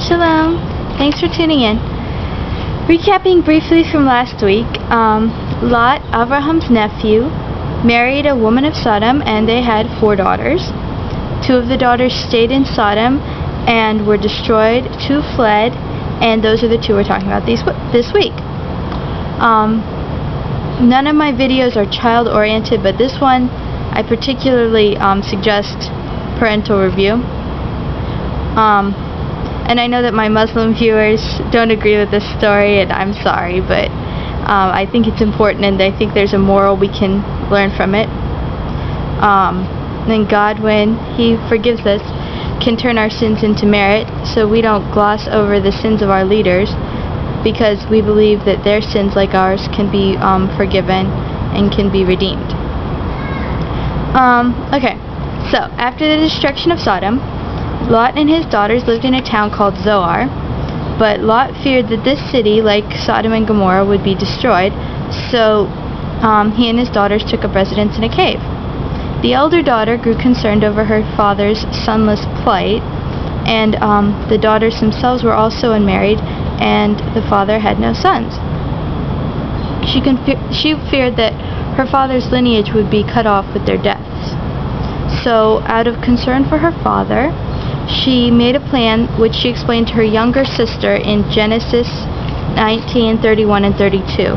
Shalom. Thanks for tuning in. Recapping briefly from last week, Lot, Abraham's nephew, married a woman of Sodom, and they had 4 daughters. 2 of the daughters stayed in Sodom and were destroyed. 2 fled, and those are the 2 we're talking about this week. None of my videos are child-oriented, but this one I particularly suggest parental review. And I know that my Muslim viewers don't agree with this story, and I'm sorry, but I think it's important, and I think there's a moral we can learn from it. And God, when He forgives us, can turn our sins into merit, so we don't gloss over the sins of our leaders, because we believe that their sins, like ours, can be forgiven and can be redeemed. Okay, so after the destruction of Sodom, Lot and his daughters lived in a town called Zoar, but Lot feared that this city, like Sodom and Gomorrah, would be destroyed, so he and his daughters took up residence in a cave. The elder daughter grew concerned over her father's sonless plight, and the daughters themselves were also unmarried, and the father had no sons. She feared that her father's lineage would be cut off with their deaths. So, out of concern for her father, she made a plan which she explained to her younger sister in Genesis 19:31 and 32.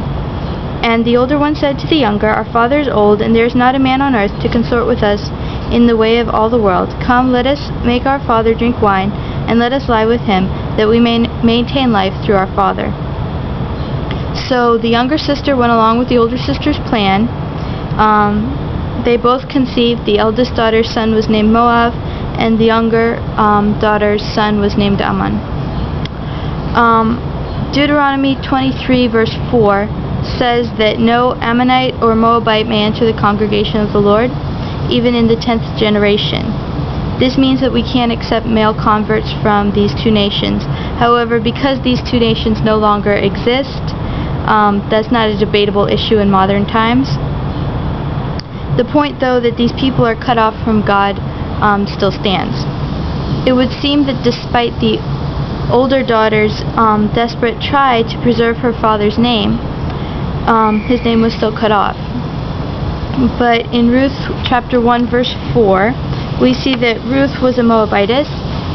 And the older one said to the younger, "Our father is old, and there is not a man on earth to consort with us in the way of all the world. Come, let us make our father drink wine, and let us lie with him, that we may maintain life through our father." So the younger sister went along with the older sister's plan. They both conceived. The eldest daughter's son was named Moab, and the younger daughter's son was named Ammon. Deuteronomy 23 verse 4 says that no Ammonite or Moabite may enter the congregation of the Lord, even in the 10th generation. This means that we can't accept male converts from these 2 nations. However, because these 2 nations no longer exist, that's not a debatable issue in modern times. The point, though, that these people are cut off from God still stands. It would seem that despite the older daughter's desperate try to preserve her father's name, his name was still cut off. But in Ruth chapter 1 verse 4, we see that Ruth was a Moabitess,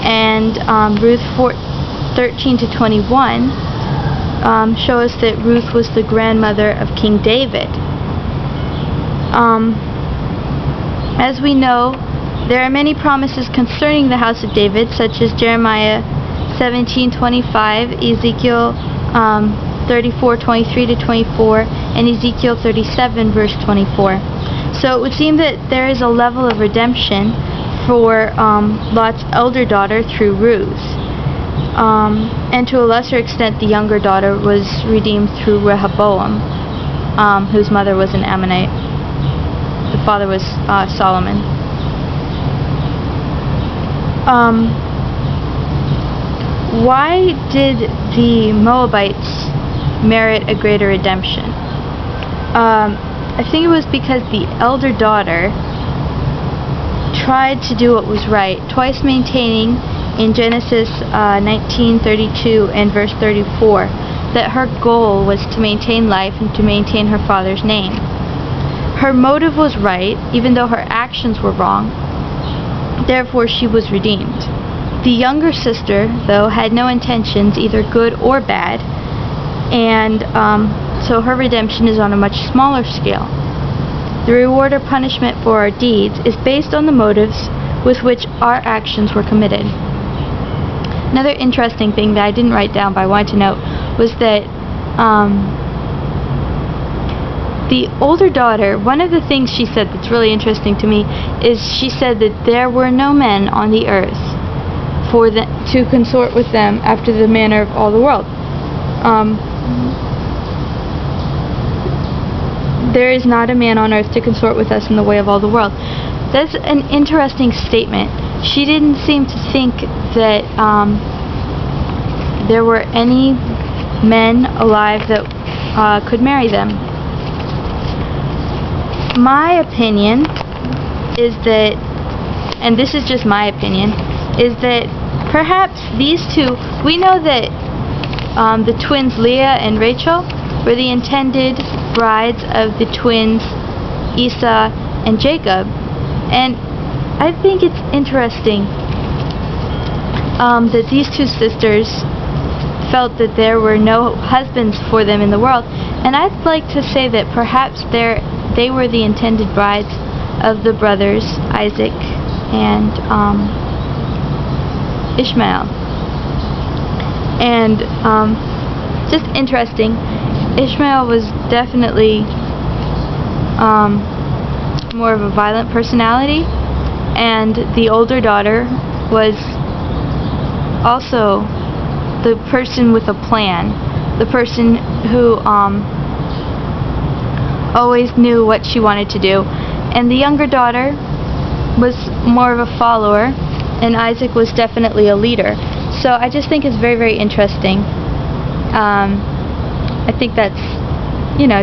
and Ruth 13 to 21 show us that Ruth was the grandmother of King David. As we know, there are many promises concerning the house of David, such as Jeremiah 17:25, Ezekiel 34:23 to 24, and Ezekiel 37 verse 24. So it would seem that there is a level of redemption for Lot's elder daughter through Ruth. And to a lesser extent, the younger daughter was redeemed through Rehoboam, whose mother was an Ammonite. The father was Solomon. Why did the Moabites merit a greater redemption? I think it was because the elder daughter tried to do what was right, twice maintaining in Genesis 19:32 and verse 34 that her goal was to maintain life and to maintain her father's name. Her motive was right, even though her actions were wrong. Therefore, she was redeemed. The younger sister, though, had no intentions, either good or bad, and so her redemption is on a much smaller scale. The reward or punishment for our deeds is based on the motives with which our actions were committed. Another interesting thing that I didn't write down but I wanted to note was that the older daughter, one of the things she said that's really interesting to me is she said that there were no men on the earth to consort with them after the manner of all the world. There is not a man on earth to consort with us in the way of all the world. That's an interesting statement. She didn't seem to think that there were any men alive that could marry them. My opinion is that, and this is just my opinion, is that perhaps these two, we know that the twins Leah and Rachel were the intended brides of the twins Esau and Jacob. And I think it's interesting that these two sisters felt that there were no husbands for them in the world. And I'd like to say that perhaps they were the intended brides of the brothers Isaac and Ishmael. And just interesting, Ishmael was definitely more of a violent personality, and the older daughter was also the person with a plan, the person who always knew what she wanted to do. And the younger daughter was more of a follower, and Isaac was definitely a leader. So I just think it's very, very interesting. I think that's,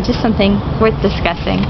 just something worth discussing.